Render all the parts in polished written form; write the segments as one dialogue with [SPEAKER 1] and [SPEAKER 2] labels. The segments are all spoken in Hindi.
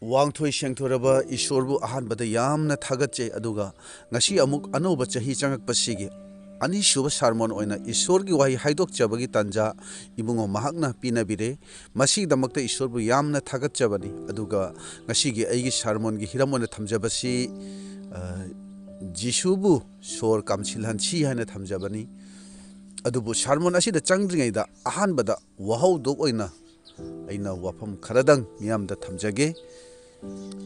[SPEAKER 1] वांगथोई सेंगथोरबा ईश्वरबु अहानबदा यामना थागतचे अदुगा ngasi amuk anoba chahi changakpasigi ani shuba sarmon oina ईश्वरगी वाही हाइदोकचबगी तंजा इबुंगो महकना पिनबिरे मसी दमकता ईश्वरबु यामना थागतचबनी अदुगा ngasiगी आइगी sarmonगी हिरमोना थमजबसी जिसुबु सोर कामसिलहांसी हाना थमजबनी अदुबु sarmon असिदा चंगद्रिङैदा अहानबदा वहौदोक ओइना अइना वाफम खरदंग मियामदा थमजगे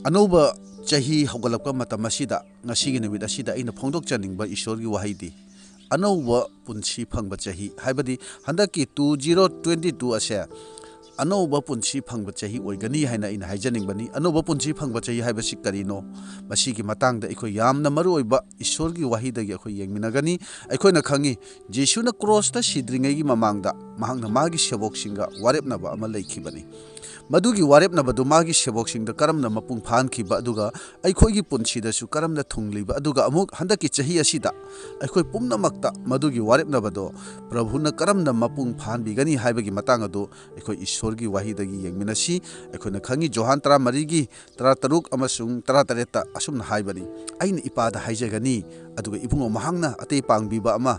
[SPEAKER 1] अनौबा चाही हौगलपका मतम असिदा ngasiगी नुमित असिदा अइना फोंदोकचनिंगबा ईश्वरगी वाहीदी अनौबा पुंसी फंगबा चाही हाइबदी हंदकी 2022 असे अनौबा पुंसी फंगबा चाही ओइगनी हाइना इन हाइजनिंगबनी अनौबा पुंसी फंगबा चाही हाइबसी करिनो मसीगी मतांगदा अखो यामना मरुओइबा ईश्वरगी वाहीदगी अखो येंगमिनगनी अखोइना खंगी जिसुना क्रॉसता सिद्रिङैगी ममांगदा महांगना मागी सेवोकसिंगा वारेपनाबा अमा लैखिबनी मधुगी वारेपनाबदु मागी सेवोकसिंगदा करमना मपुंग फानखिबा अदुगा अखोइगी पुंसीदसु करमना थुंगलिबा अदुगा अमुक हंदकी चाही असिदा अखोइ पुमनमक्ता मधुगी वारेपनाबदो प्रभुना करमना मपुंग फानबिगनी हाइबगी मतांग अदु अखोइ ईश्वरगी वाहीदगी येंगमिनसी अखोइना खंगी जोहान 13गी 13 अमसुंग 13 असुमना हाइबनी अइना इपादा हाइजगनी अदुगा इबुंगो महांगना अते पांगबिबा अमा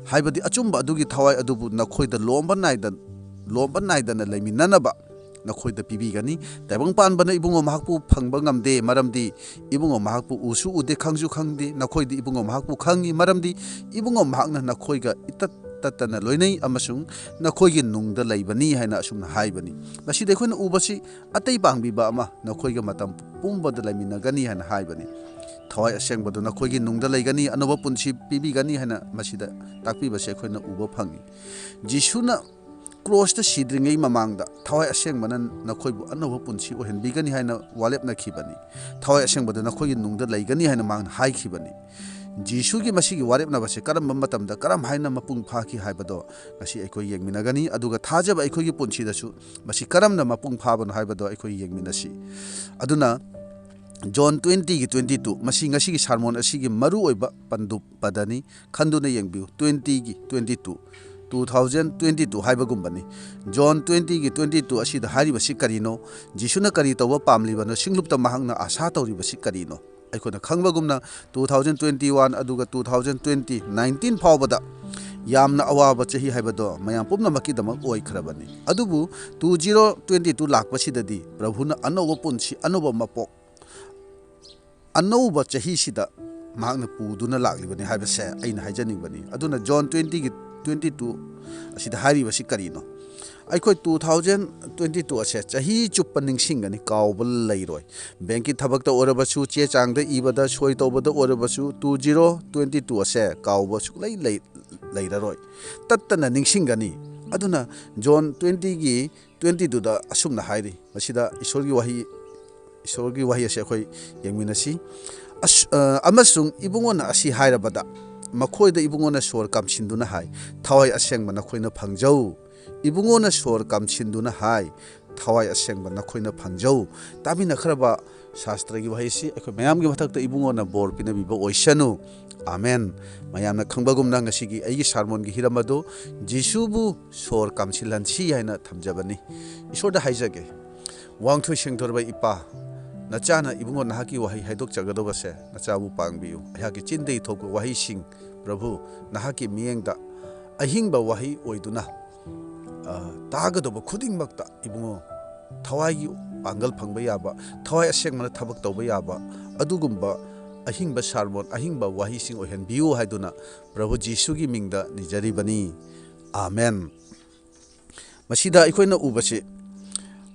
[SPEAKER 1] हाइबदी अचुंबा अदुगी थवाई अदुबु नखोइदा लोम्बा नाइदना लैमिननबा नखोइदा पिबिगनी तैबंग पानबना इबुंगो महकपु फंगबा ngamde मरमदी इबुंगो महकपु उसु उदे खंगजु खंगदे नखोइदी इबुंगो महकपु खंगी मरमदी इबुंगो महकना नखोइगा इतत तत्तना लोइनै अमसुंग नखोइगी नुंगदा लैबनी हाइना असुमना हाइबनी मसिदे खोइना उबसी अतै पांगबिबा अमा नखोइगा मतम पुंबदा लैमिनगनी हाइना हाइबनी थवाई असेंगबदु नखोइगी नुंगदा लैगनी अनोबा पुंसी पिबिगनी हाइना मसिदा ताकपिबसे खोइना उबा फंगी जिसुना क्रॉसता सिद्रिङै ममांगदा थवाई असेंगबना नखोइबु अनोबा पुंसी ओहनबिगनी हाइना वालेपनाखिबनी थवाई असेंगबदु नखोइगी नुंगदा लैगनी हाइना मांगना हाइखिबनी जिसुगी मसीगी वारेपनाबसे करम मतमदा करम हाइना मपुंग फाखि हाइबदो ngasi अखोइ येंगमिनगनी अदुगा थाजबा अखोइगी पुंसीदसु मसी करमना मपुंग फाबनो हाइबदो अखोइ येंगमिनसी अदुना जॉन 20:22 मसी ngasiगी सरमोन असिगी मरु ओइबा पंदुप पदनी खंदुना येंगबिउ 20:22 2022 हाइबगुंबनी जॉन 20:22 असिदा हारिबसी करिनो जिसुना करि तौबा पामलिबनो सिंगलुपता महंगना आशा तौरिबसी करिनो अखोना खंगबगुमना 2021 अदुगा 2020 19 फावबदा यामना अवाबा चाही हाइबदो मयाम पुमनमकीदमक ओइखरबनी अदुबु 2022 लाकपसिददी प्रभुना अनोबा पुंसी अनोबा मपोक अनौबा चाही सिदा महंगना पुदुना लाक्लिबनी हाइबसे अइना हाइजनिंगबनी अदुना जॉन 20:22 असिदा हारिबसी करिनो अखोइ 2022 असे चाही चुप्पा निंगसिंगनी काउबल लैरोय बैंकी थबकता ओरबसु चे चांगदा इबदा सोय तौबदा ओरबसु 2022 असे काउबा सुलै लैररोय तत्तना निंगसिंगनी अदुना जॉन 20:22 दा असुमना हाइरि मसिदा ईश्वरगी वाही असे अखोइ येंगमिनसी अमसुंग इबुंगोना असि हाइरबदा मखोइदा इबुंगोना सोर कामसिंदुना हाइ थवाई असेंगमा नखोइना फंगजौ इबुंगोना सोर कामसिंदुना हाइ थवाई असेंगमा नखोइना फंगजौ ताबिना खरबा शास्त्रगी वाहीसी अखोइ मयामगी मथक्ता इबुंगोना बोर पिनबिबा ओइसनु आमेन मयामना खंबगुमना ngasiगी आइगी सरमोनगी हिरमदो जिसुबु सोर कामसिलहांसी हाइना थमजबनी ईश्वरदा हाइजगे वांगथोइ सेंगथोरबा इपा नचाना इबुंगो नाहाकी वाही हाइदोक चगदोबसे नचाबु पांगबियु अहाकी चिंदे थोक वाही सिंग प्रभु नाहाकी मियेंगदा अहिंगबा वाही ओइदुना तागदोब खुदिंगमक्ता इबुंगो थवाईगी पांगल फंगबा याबा थवाई असेंगमना थबक तौबा याबा अदुगुंबा अहिंगबा सरमोन अहिंगबा वाही सिंग ओहनबियु हाइदुना प्रभु जिसुगी मिंगदा निजरिबनी आमेन मसीदा अखोइना उबसे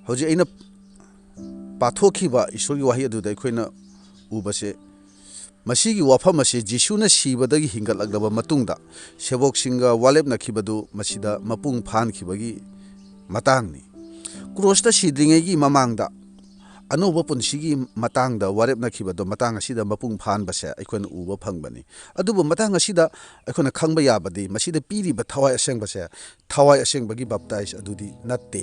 [SPEAKER 1] हौजे अइना पाथोखिबा ईश्वरगी वाही अदुदा अखोइना उबसे मसीगी वाफम असे जिसुना सिबदगी हिंगलगलबा मतुंगदा सेवोकसिंगा वालेपनाखिबदु मसीदा मपुंग फानखिबगी मतांगनी क्रॉसता सिद्रिङैगी ममांगदा अनोबा पुंसीगी मतांगदा वारेपनाखिबदो मतांग असिदा मपुंग फानबसे अखोइना उबा फंगबनी अदुबु मतांग असिदा अखोइना खंगबा याबदी मसीदा पीरिबा थवाई असेंगबसे थवाई असेंगबगी बप्ताइज अदुदी नत्ते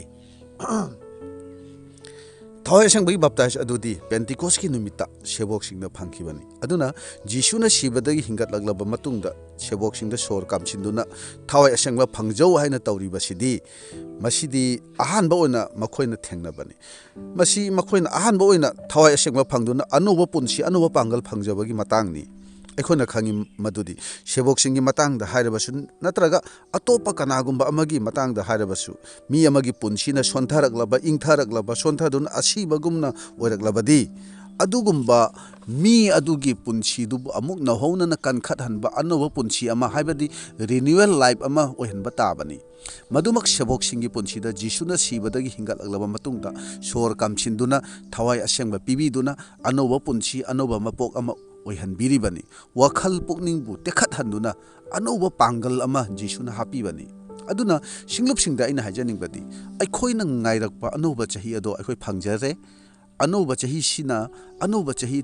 [SPEAKER 1] thawai asengba baptize adudi Pentecost ki numita sebok singda phangkhibani aduna Jisuna sibadagi hingat laglaba matungda sebok singda sor kamchinduna thawai asengba phangjau haina tawriba masidi ahanba oina makhoina thengnabani masi makhoina ahanba oina thawai asengba phangduna anuba punsi anuba pangal phangjabagi matangni ꯑꯩꯈꯣꯏꯅ ꯈꯪꯉꯤ ꯃꯗꯨꯗꯤ ꯁꯦꯕꯣꯛꯁꯤꯡꯒꯤ ꯃꯇꯥꯡꯗ ꯍꯥꯏꯔꯕꯁꯨ ꯅꯠꯇ꯭ꯔꯒ ꯑꯇꯣꯞꯄ ꯀꯅꯥꯒꯨꯝꯕ ꯑꯃꯒꯤ ꯃꯇꯥꯡꯗ ꯍꯥꯏꯔꯕꯁꯨ ꯃꯤ ꯑꯃꯒꯤ ꯄꯨꯟꯁꯤꯅ ꯁꯣꯟꯊꯔꯛꯂꯕ ꯏꯪꯊꯔꯛꯂꯕ ꯁꯣꯟꯊꯗꯨꯅ ꯑꯁꯤꯕꯒꯨꯝꯅ ꯑꯣꯏꯔꯛꯂꯕꯗꯤ ꯑꯗꯨꯒꯨꯝꯕ ꯃꯤ ꯑꯗꯨꯒꯤ ꯄꯨꯟꯁꯤꯗꯨꯕꯨ ꯑꯃꯨꯛ ꯅꯧꯍꯧꯅꯅ ꯀꯟꯈꯠꯍꯟꯕ ꯑꯅꯧꯕ ꯄꯨꯟꯁꯤ ꯑꯃ ꯍꯥꯏꯕꯗꯤ ꯔꯤꯅ꯭ꯌꯨꯋꯦꯜ ꯂꯥꯏꯐ ꯑꯃ ꯑꯣꯏꯍꯟꯕ ꯇꯥꯕꯅꯤ ꯃꯗꯨꯃꯛ ꯁꯦꯕꯣꯛꯁꯤꯡꯒꯤ ꯄꯨꯟꯁꯤꯗ ꯖꯤꯁꯨꯅ ꯁꯤꯕꯗꯒꯤ ꯍꯤꯡꯒꯠꯂꯛꯂꯕ ꯃꯇꯨꯡꯗ ꯁꯣꯔ ꯀꯥꯝꯁꯤꯟꯗꯨꯅ ꯊꯋꯥꯏ ꯑꯁꯦꯡꯕ ꯄꯤꯕꯤꯗꯨꯅ ꯑꯅꯧꯕ ꯄꯨꯟꯁꯤ ꯑꯅꯧꯕ ꯃꯄꯣꯛ ꯑꯃ ꯑꯣꯏꯍꯟꯕꯤꯔꯤꯕꯅꯤ ꯋꯥꯈꯜ ꯄꯨꯛꯅꯤꯡꯕꯨ ꯇꯦꯛꯈꯠꯍꯟꯗꯨꯅ ꯑꯅꯧꯕ ꯄꯥꯡꯒꯜ ꯑꯃ ꯖꯤꯁꯨꯅ ꯍꯥꯞꯄꯤꯕꯅꯤ ꯑꯗꯨꯅ ꯁꯤꯡꯂꯨꯞꯁꯤꯡꯗ ꯑꯩꯅ ꯍꯥꯏꯖꯅꯤꯡꯕꯗꯤ ꯑꯩꯈꯣꯏꯅ ꯉꯥꯏꯔꯛꯄ ꯑꯅꯧꯕ ꯆꯍꯤ ꯑꯗꯣ ꯑꯩꯈꯣꯏ ꯐꯪꯖꯔꯦ ꯑꯅꯧꯕ ꯆꯍꯤꯁꯤꯅ ꯑꯅꯧꯕ ꯆꯍꯤ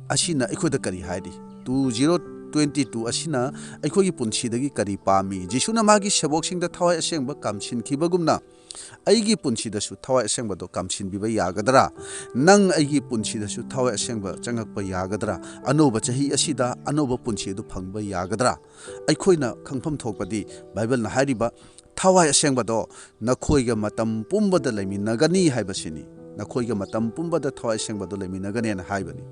[SPEAKER 1] ꯑꯁꯤꯅ ꯑꯩꯈꯣꯏꯗ ꯀꯔꯤ ꯍꯥꯏꯔꯤ 2022 ꯑꯁꯤꯅ ꯑꯩꯈꯣꯏꯒꯤ ꯄꯨꯟꯁꯤꯗꯒꯤ ꯀꯔꯤ ꯄꯥꯝꯃꯤ ꯖꯤꯁꯨꯅ ꯃꯥꯒꯤ ꯁꯦꯕꯣꯛꯁꯤꯡꯗ ꯊꯋꯥꯏ ꯑꯁꯦꯡꯕ ꯀꯥꯝꯁꯤꯟꯈꯤꯕꯒꯨꯝꯅ ꯑꯩꯒꯤ ꯄꯨꯟꯁꯤꯗꯁꯨ ꯊꯋꯥꯏ ꯑꯁꯦꯡꯕꯗꯣ ꯀꯥꯝꯁꯤꯟꯕꯤꯕ ꯌꯥꯒꯗ꯭ꯔꯥ ꯅꯪ ꯑꯩꯒꯤ ꯄꯨꯟꯁꯤꯗꯁꯨ ꯊꯋꯥꯏ ꯑꯁꯦꯡꯕ ꯆꯪꯉꯛꯄ ꯌꯥꯒꯗ꯭ꯔꯥ ꯑꯅꯧꯕ ꯆꯍꯤ ꯑꯁꯤꯗ ꯑꯅꯧꯕ ꯄꯨꯟꯁꯤ ꯑꯗꯨ ꯐꯪꯕ ꯌꯥꯒꯗ꯭ꯔꯥ ꯑꯩꯈꯣꯏꯅ ꯈꯪꯐꯝ ꯊꯣꯛꯄꯗꯤ ꯕꯥꯏꯕꯜꯅ ꯍꯥꯏꯔꯤꯕ ꯊꯋꯥꯏ ꯑꯁꯦꯡꯕꯗꯣ ꯅꯈꯣꯏꯒ ꯃꯇꯝ ꯄꯨꯝꯕꯗ ꯂꯩꯃꯤꯟꯅꯒꯅꯤ ꯍꯥꯏꯕꯁꯤꯅꯤ ꯅꯈꯣꯏꯒ ꯃꯇꯝ ꯄꯨꯝꯕꯗ ꯊꯋꯥꯏ ꯑꯁꯦꯡꯕꯗꯣ ꯂꯩꯃꯤꯟꯅꯒꯅꯤꯅ ꯍꯥꯏꯕꯅꯤ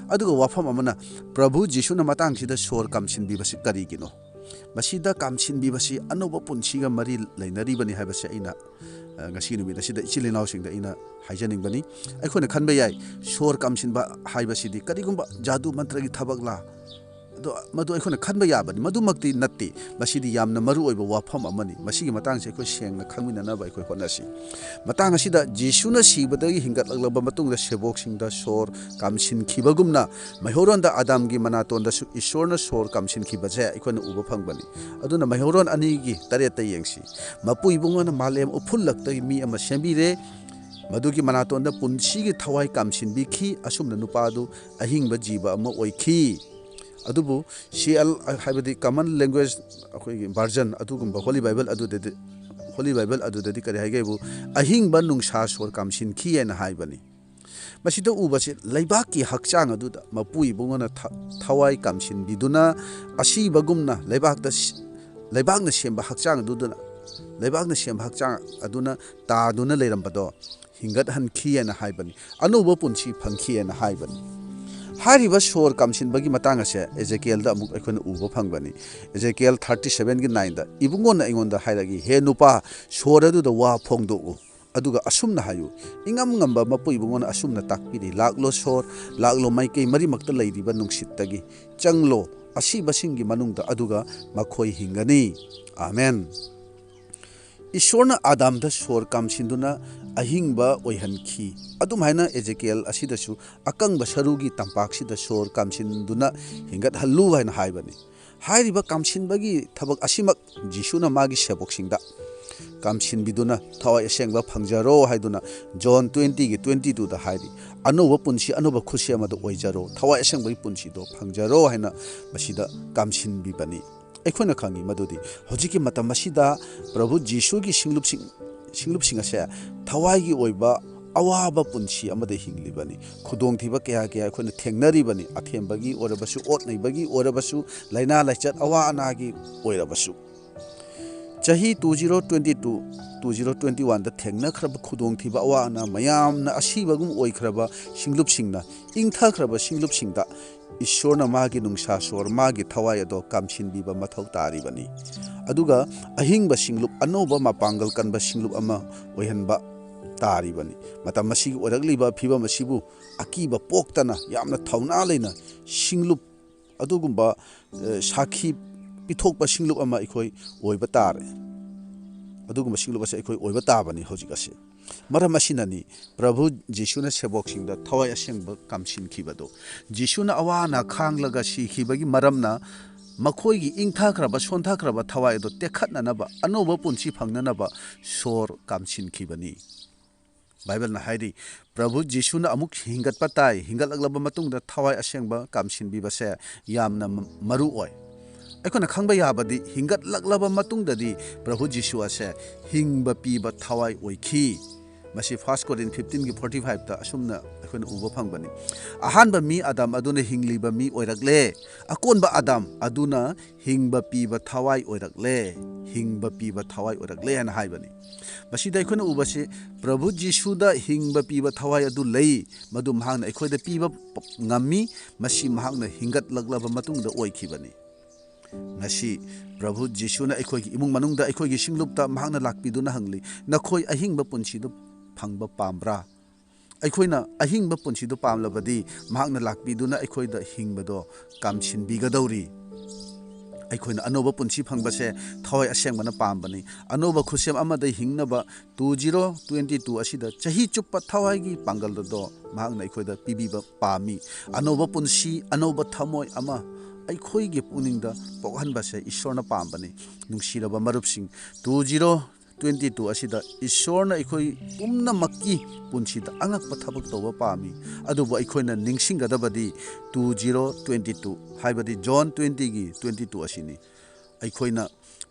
[SPEAKER 1] ꯑꯗꯨꯒ ꯋꯥꯐꯝ ꯑꯃꯅ ꯄ꯭ꯔꯚꯨ ꯖꯤꯁꯨꯅ ꯃꯇꯥꯡꯁꯤꯗ ꯁꯣꯔ ꯀꯥꯝꯁꯤꯟꯕꯤꯕꯁꯤ ꯀꯔꯤꯒꯤꯅꯣ ꯃꯁꯤꯗ ꯀꯥꯝꯁꯤꯟꯕꯤꯕꯁꯤ ꯑꯅꯧꯕ ꯄꯨꯟꯁꯤꯒ ꯃꯔꯤ ꯂꯩꯅꯔꯤꯕꯅꯤ ꯍꯥꯏꯕꯁꯤ ꯑꯩꯅ ꯉꯁꯤ ꯅꯨꯃꯤꯠ ꯑꯁꯤꯗ ꯏꯆꯤꯜ ꯏꯅꯥꯎꯁꯤꯡꯗ ꯑꯩꯅ ꯍꯥꯏꯖꯅꯤꯡꯕꯅꯤ ꯑꯩꯈꯣꯏꯅ ꯈꯟꯕ ꯌꯥꯏ ꯁꯣꯔ ꯀꯥꯝꯁꯤꯟꯕ ꯍꯥꯏꯕꯁꯤꯗꯤ ꯀꯔꯤꯒꯨꯝꯕ ꯖꯥꯗꯨ ꯃꯟꯇ꯭ꯔꯒꯤ ꯊꯕꯛꯂꯥ मधु अखोन खनबा याबनि मधुमक्ति नत्ति मसिदि यामना मरु ओइबा वाफम अमनि मसिगि मतंगसे अखोय सेंगना खंमिननाबा अखोय होनासि मतंग असिदा जिसुना सिबदगी हिंगतलगलबा मतुंगदा सेबोकसिंगदा सोर कामसिनखिबगुमना मैहोरोनदा आदमगी मनातोनदासु ईश्वरना सोर कामसिनखिबजे अखोयना उबा फंगबनि अदुना मैहोरोन अनिगी तरेता येंगसि मपु इबुंगना मालेम उफुल्लक्तगी मी अमा सेंबिरे मधुगी मनातोनदा पुंसिगी थवाई कामसिनबिखि असुमना नुपादु अहिंगबा जीवा अमा ओइखि अदुबु सीएल हाइबदि कॉमन लैंग्वेज अखोई वर्जन अदुगुंबा होली बाइबल अदुददि करि हाइगेबु अहिंगबा नुंगसा सोर कामसिनखि एना हाइबनि मसिदो उबसे लैबाकी हक्चांग अदुदा मपुई बुंगना थवाई कामसिनबिदुना असिबगुमना लैबाकना सेंबा हक्चांग अदुदना लैबाकना सेंबा हक्चांग अदुना तादुना लेरंबदो हिंगत हनखि एना हाइबनि अनुबो पुंसी फंखि एना हाइबनि हारिबा सोर कामसिनबगी मतंग असे एजेकिएल दा अमुक अखोन उबो फंगबनी एजेकिएल 37 की 9 दा इबुंगोन अइंगोंदा हाइरागी हे नुपा सोर अदुदा वा फोंगदोगु अदुगा असुमना हायु इंगम ngamba मपु इबुंगोन असुमना ताकपिरि लागलो सोर लागलो माइकै मरिमक्ता लैदिबा नुंगसितगी चंगलो असिबसिंगी मनुंगदा अदुगा मखोय हिंगनी आमेन ईश्वरना आदमदा सोर कामसिनदुना अहिंगबा ओइहनखि अदुमाइना एजेकिएल असिदसु अकंगबा सरुगी तंपाकसिदा सोर कामसिनदुना हिंगत हल्लु हाइना हाइबनी हाइरिबा कामसिनबगी थबक असिमक जिसुना मागी सेबोकसिंगदा कामसिनबिदुना थवाई असेंगबा फंगजरो हाइदुना जॉन 20 की 22 दा हाइरि अनोबा पुंसी अनोबा खुशी अमदा ओइजरो थवाई असेंगबगी पुंसीदो फंगजरो हाइना मसिदा कामसिनबिबनी अखोना खंगी मदुदी होजिकी मतम मसिदा प्रभु जिसुगी सिंगलुपसिंग असे थवाईगी ओइबा अवाबा पुंसी अमदे हिंगलिबनी खुदोंथिबा कया कया अखोना थेंगनरिबनी अथेंबगी ओरबसु ओतनैबगी ओरबसु लाइना लाइचत अवा अनागी ओइरबसु चाही 2022 2021 दा थेंगनखरबा खुदोंथिबा अवा अना मयामना असिबगुम ओइखरबा सिंगलुपसिंगना इंगथखरबा सिंगलुपसिंगदा ईश्वरना मागी नुंगसा सोर मागी थवाई अदो कामसिनबिबा मथौ तारिबनी अदुगा अहिंगबा सिंगलुप अनोबा मापांगल कनबा सिंगलुप अमा ओइहनबा तारिबनी मतम मसिगी ओरगलिबा फिबा मसिबु अकीबा पोक्तना यामना थौना लेना सिंगलुप अदुगुंबा साखी पिथोकबा सिंगलुप अमा इखोय ओइबा तारे अदुगुंबा सिंगलुप असे इखोय ओइबा ताबनी होजिकसे मरम असिननी प्रभु जिसुना सेबोकसिंगदा थवाई असेंगबा कामसिनखिबदो जिसुना अवाना खांगलगा सिखिबगी मरमना मखोईगी इंगथाखरबा सोनथाखरबा थवाई दो तेखतननबा अनोबा पुंसी फंगननबा सोर कामसिनखिबनी बाइबल ना हाइरी प्रभु जिसुना अमुक हिंगतपा ताई हिंगतलगलबा मतुंगदा थवाई असेंगबा कामसिनबिबसे यामना मरु ओय अखोना खंबा याबदी हिंगतलगलबा मतुंगददी प्रभु जिसु असे हिंगबा पीबा थवाई ओइखि मसी फर्स्ट कोरिन 15 की 45 ता असुमना अखोन उबा फंगबनी अहानबा मी आदम अदुना हिंगलीबा मी ओइरकले अकोनबा आदम अदुना हिंगबा पीबा थवाई ओइरकले हिंगबा पीबा थवाई ओइरकले हन हाइबनी मसीदा अखोन उबासे प्रभु जिसुदा हिंगबा पीबा थवाई अदु लई मदु महागना अखोइदा पीबा ngami मसी महागना हिंगत लगलबा मतुंगदा ओइखिबनी ngasi प्रभु जिसुना अखोइगी इमुंग मनुंगदा अखोइगी सिंगलुपता महागना लाकपिदुना हंगली नखोइ अहिंगबा पुंसीदु फंगबा पाम्ब्रा अखोइना अहिंगबा पुंसीदु पामलबदी महागना लाकपिदुना अखोइदा हिंगबदो कामसिनबिगदौरी अखोइना अनोबा पुंसी फंगबसे थवाई असेंगबना पामबनी अनोबा खुसेम अमदा हिंगनबा 2022 असिदा चही चुप्पा थवाईगी पांगलदो महागना अखोइदा पिबिबा पामी अनोबा पुंसी अनोबा थमोय अमा अखोइगी पुनिंगदा पोगहनबसे ईश्वरना पामबनी नुंगसिरबा मरुपसिंग 2022 असिदा ईश्वरना अखोइ पुम्नमक्की पुंसीदा अंगकपा थबक तौबा पामी अदुबो अखोइना निंगसिंगदबदी 2022 हाइबदी जॉन 20 की 22 असिनी अखोइना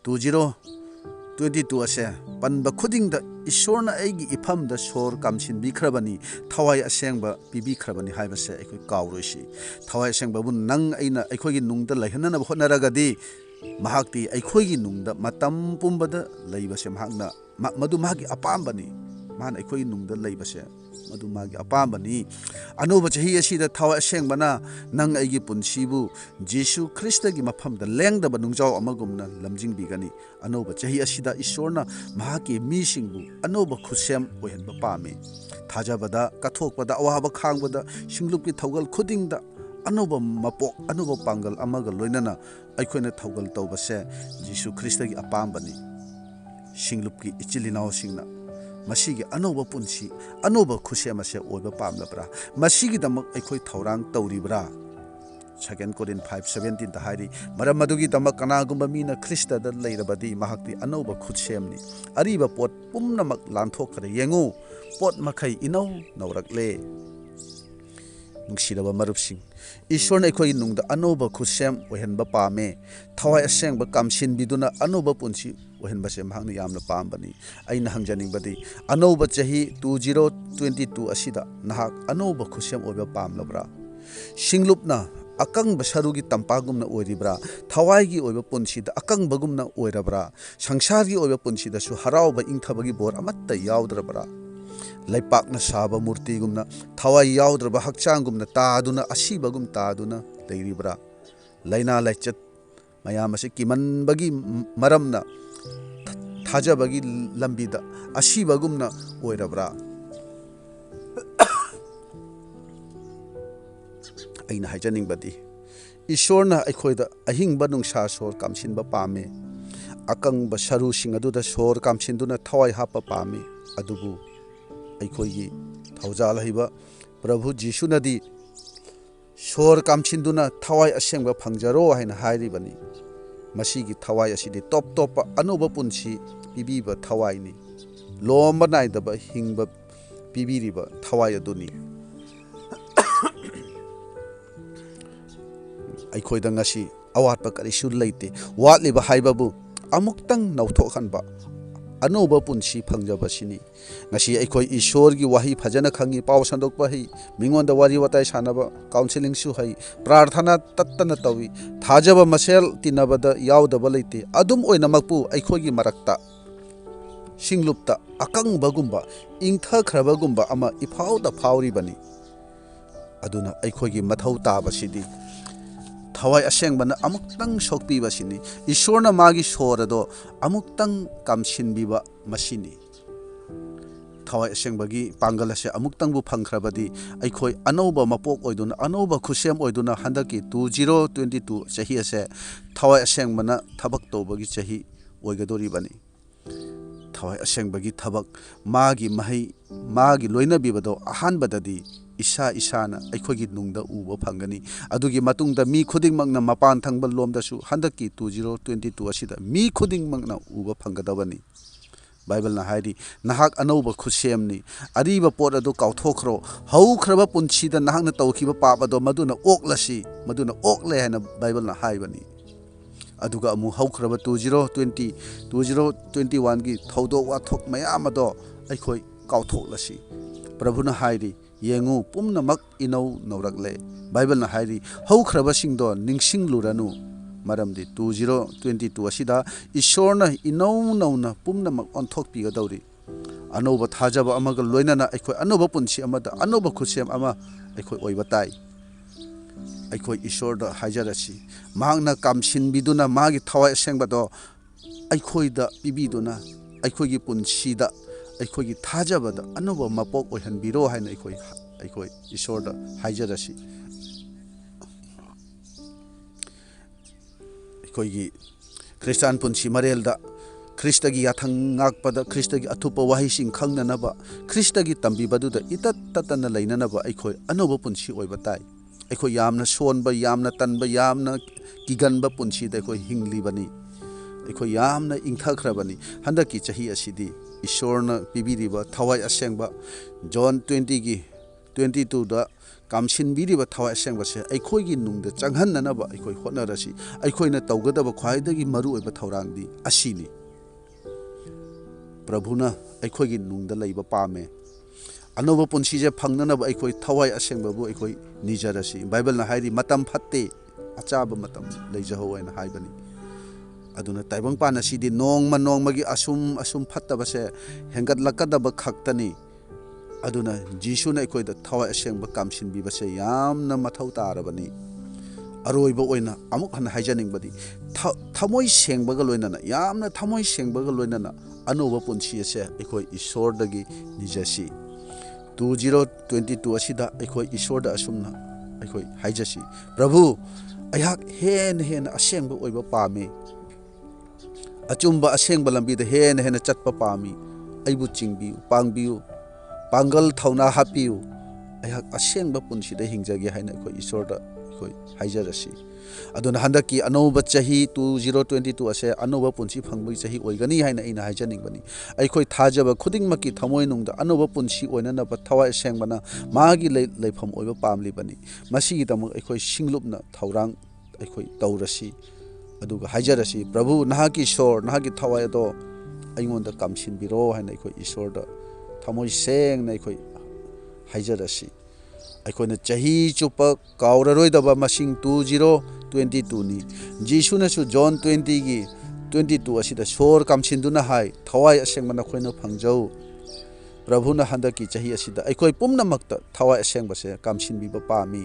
[SPEAKER 1] 2022 असे पनबा खुदिंगदा ईश्वरना एगी इफमदा सोर कामसिनबिखरबनी थवाई असेंगबा पिबिखरबनी हाइबसे अखोइ काउरोइसी थवाई असेंगबाबु नंग अइना अखोइगी नुंगदा लैहननबा होनरगदी महाक्ति अखोइगी नुंगदा मतम पुंबदा लैबसे महागना मदु मागी अपाम्बनी मान अखोइगी नुंगदा लैबसे मदु मागी अपाम्बनी अनोबा चही असिदा थवाई असेंगबना नंग अइगी पुंसीबु जीसु ख्रिस्टगी मफमदा लेंगदबा नुंगजाव अमगुमना लमजिंगबिगनी अनोबा चही असिदा ईश्वरना महाकी मीसिंगबु अनोबा खुसेम ओहनबा पामे थाजाबदा कथोकबदा अवाबा खांगबदा सिंगलुपकी थौगल खुदिंगदा अनोबा मपोक अनोबा पांगल अमगा लोइनना अखोइना थौगल तौबसे जीसु ख्रिस्टगी अपाम्बनी सिंगलुपकी इचिलिनाव सिंगना मसीगी अनोबा पुंसी अनोबा खुसेमसे ओइबा पामलबरा मसीगीदमक अखोइ थौरांग तौरिबरा 2 कोरिन 5:17 दा हाइरी मरम मदुगी दमक कनागुंबा मीना ख्रिस्टदा लैरबदी महाक्ति अनोबा खुसेमनी अरीबा पोट पुम्नमक लांथोखरे येंगु पोट मखै इनौ नौरकले नुंगसिरबा मरुपसिंग ईश्वरना अखोइ नुंगदा अनोबा खुसेम ओहनबा पामे थवाई असेंगबा कामसिनबिदुना अनोबा पुंसी ओहनबसे महागना यामना पामबनी अइना हंजनिंगबदी अनोबा चही 2022 असिदा नहाक अनोबा खुसेम ओइबा पामलबरा सिंगलुपना अकंग सरुगी तंपागुमना ओइरिब्रा थवाईगी ओइबा पुंसीदा अकंगबगुमना ओइरब्रा संसारगी ओइबा पुंसीदासु हरावबा इंथबगी बोर अमत्ता याउद्रबरा लैपाकना साबा मूर्तिगुमना थवाई याउद्रबा हक्चांगुमना तादुना असीबगुम तादुना लैरिब्रा लैना लैचत मयामसे किमनबगी मरमना थाजबगी लंबीदा असीबगुमना ओइरब्रा अइना हाइजनिंगबदी ईश्वरना अखोइदा अहिंगबा नुंगसा सोर कामसिनबा पामे अकंगबा सरुसिंग अदुदा सोर कामसिनदुना थवाई हापा पामे अदुबु अखोइगी थौजाल हइबा प्रभु जिसुनदी सोर कामसिनदुना थवाई असेंगबा फंगजरो हाइना हाइरिबनी मसीगी थवाई असिदि टॉप टॉप अनोबा पुंसी पिबिबा थवाईनी लोमबा नाइदबा हिंगबा पिबिरिबा थवाई अदुनी अखोइदा ngasi अवाटपा करिसु लैते वाटलिबा हाइबाबु अमुक्तंग नौथोखनबा अनोबा पुंसी फंगजबसिनी ngasi अखोइ ईश्वरगी वाही फजना खंगी पाव संदोकबा हई मिंगोंदा वारी वताई सानबा काउंसलिंग सु हई प्रार्थना तत्तना तवी थाजबा मसेल तिनबदा यावदबा लैते अदुम ओइनमकपु अखोइगी मरक्ता सिंगलुपता अकंगबगुंबा इंथखरबगुंबा अमा इफाउदा फाउरिबनी अदुना अखोइगी मथौ ताबसिदी थवाई असेंगबना अमुक्तंग सोकपीबसिनी ईश्वरना मागी सोरदो अमुक्तंग कामसिनबिबा मसिनी थवाई असेंगबगी पांगलसे अमुक्तंगबु फंखरबदी अखोइ अनौबा मपोक ओइदुना अनौबा खुसेम ओइदुना हंदकी 2022 चही असे थवाई असेंगबना थबक तौबगी चही ओइगदोरिबनी थवाई असेंगबगी थबक मागी महै मागी लोइनबिबदो अहानबददी इसा इसाना अखोइगी नुंगदा उबा फंगनी अदुगी मतुंगदा मी खुदिंगमंगना मपान थंगबा लोमदासु हंदकी 2022 असिदा मी खुदिंगमंगना उबा फंगदबनी बाइबल ना हाइरी नहाक अनौबा खुसेमनी अरीबा पोट अदु काउथोखरो हौखरबा पुंसीदा नहाकना तौखिबा पाप अदो मदुना ओक्लसी मदुना ओक्ले हाइना बाइबल ना हाइबनी अदुगा अमु हौखरबा 2021 की थौदो वाथोक मयाम अदो अखोइ काउथोलसी प्रभुना हाइरी येंगु पुमनमक इनौ नौरकले बाइबलना हाइरी हौख्रबसिंगदो निंगसिंगलुरनु मरमदि 2022 असिदा ईश्वरना इनौ नौना पुमनमक ओंथोकपिगदौरी अनोब थाजब अमग लोइनना अखोय अनोब पुंसी अमदा अनोब खुसेम अमा अखोय ओइबा ताई अखोय ईश्वरदा हाइजरसी मांगना कामसिनबिदुना मागी थवाय असेंगबदो अखोयदा पिबिदुना अखोयगी पुंसीदा अखोयगी थाजबदा अनोब मपोक ओइहनबिरो हाइना अखोय ईश्वरदा हाइजरसी अखोयगी क्रिस्टियन पुंसी मरेलदा ख्रिस्टगी याथंग ngakpada ख्रिस्टगी अथुप वाहिसिंग खंगननबा ख्रिस्टगी तंबिबदुदा इतत ततन लैननबा अखोय अनोब पुंसी ओइबा ताई अखोय यामना सोनबा यामना तनबा यामना किगनबा पुंसीदा अखोय हिंगलिबनी अखोय यामना इंथखरबनी हंदकी चही असिदी ईश्वरना पिबिरिबा थवाय असेंगबा जॉन 20 की 22 दा कामसिनबिरिबा थवाय असेंगबासे अखोयगी नुंगदा चंगहननबा अखोय होटनरसी अखोयना तौगदबा ख्वाइदगी मरु ओइबा थौरांगदी असिनी प्रभुना अखोयगी नुंगदा लैबा पामे अनोब पुंसीजे फंगननबा अखोय थवाय असेंगबाबु अखोय निजरसी बाइबलना हाइरी मतम फत्ते अचाब मतम लैजहोयना हाइबनी अदुना ताइबंग पाना सिदी नोंगमा नोंगमगी असुम फत्तबसे हेंगतलकदब खक्तनी अदुना जीसुना अखोयदा थवाय असेंगबा कामसिनबिबसे यामना मथौ तारबनी अरोइबा ओइना अमुक हन हाइजनिंगबदी थमोय सेंगबगा लोइनना यामना थमोय सेंगबगा लोइनना अनोब पुंसी असे अखोय ईश्वरदगी निजसी 2022 असिदा अखोय ईश्वरदा असुमना अखोय हाइजसी प्रभु अयहाक हेन असेंगबा ओइबा पामे अचुंबा असेंगबा लंबीदा हेन चटपा पामी अइबु चिंगबियु पांगबियु पांगल थौना हापियु अयहाक असेंगबा पुंसीदा हिंजगे हाइना अखोय ईश्वरदा अखोय हाइजरसी अदुना हंदकी अनोब चही 2022 असे अनोब पुंसी फंगबई चही ओइगनी हाइना इना हाइजनिंगबनी अखोय थाजबा खुदिंगमकी थमोय नुंगदा अनोब पुंसी ओइननबा थवाय असेंगबना मागी लेफम ओइबा पामलिबनी मसीगिदमक अखोय सिंगलुपना थौरांग अखोय तौरसी अदुगा हाइजरसी प्रभु नहाकी ईश्वर नहाकी थवाय दो अइंगोंदा कामसिनबिरो हाइना अखोय ईश्वरदा थमोय सेंगना अखोय हाइजरसी अखोयना चही चुप काउररोइदबा मसिंग 2022 नी जीसुनसु जॉन 20 की 22 असिदा सोर कामसिनदुना हाय थवाय असेंगबना खोयना फंगजौ प्रभुना हंदकी चही असिदा अखोय पुमनमक्ता थवाय असेंगबसे कामसिनबिबा पामी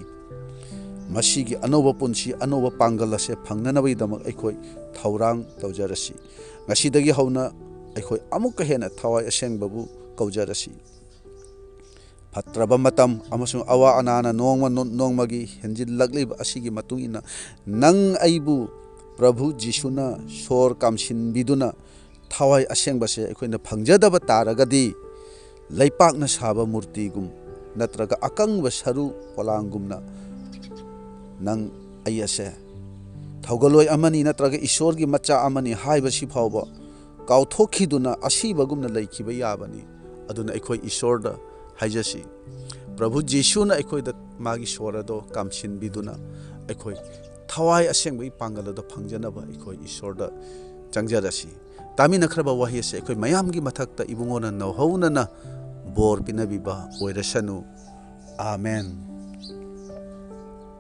[SPEAKER 1] मसीगी अनोब पुंसी अनोब पांगल असे फंगननबैदमक अखोय थौरांग तौजरसी ngasiदगी हौना अखोय अमुक हेना थवाय असेंगबबु कौजरसी फत्रबा मतम अमसुंग अवा अनाना नोंगमगी हेंजिलक्लिब असिगी मतुंगिना नंग अइबु प्रभु जीसुना सोर कामसिनबिदुना थवाय असेंगबसे अखोयना फंगजदबा तारगदी लैपाकना साबा मूर्तिगुम नत्रगा अकंगबा सरु पोलांगुमना नंग अयसे थौगलोय अमनी नत्रगा ईश्वरगी मच्चा अमनी हाइबसी फावबा काउथोखिदुना असीबगुमना लैखिबा याबनी अदुना अखोय ईश्वरदा हाइजसी प्रभु जीसुना अखोयदा मागी स्वरदो कामसिनबिदुना अखोय थवाय असेंगबई पांगलदो फंगजनबा अखोय ईश्वरदा चंगजरसी तामिनखरबा वहिसे अखोय मयामगी मथक्ता इबुंगोना नौहौनना बोर पिनबिबा ओइरसनु आमेन।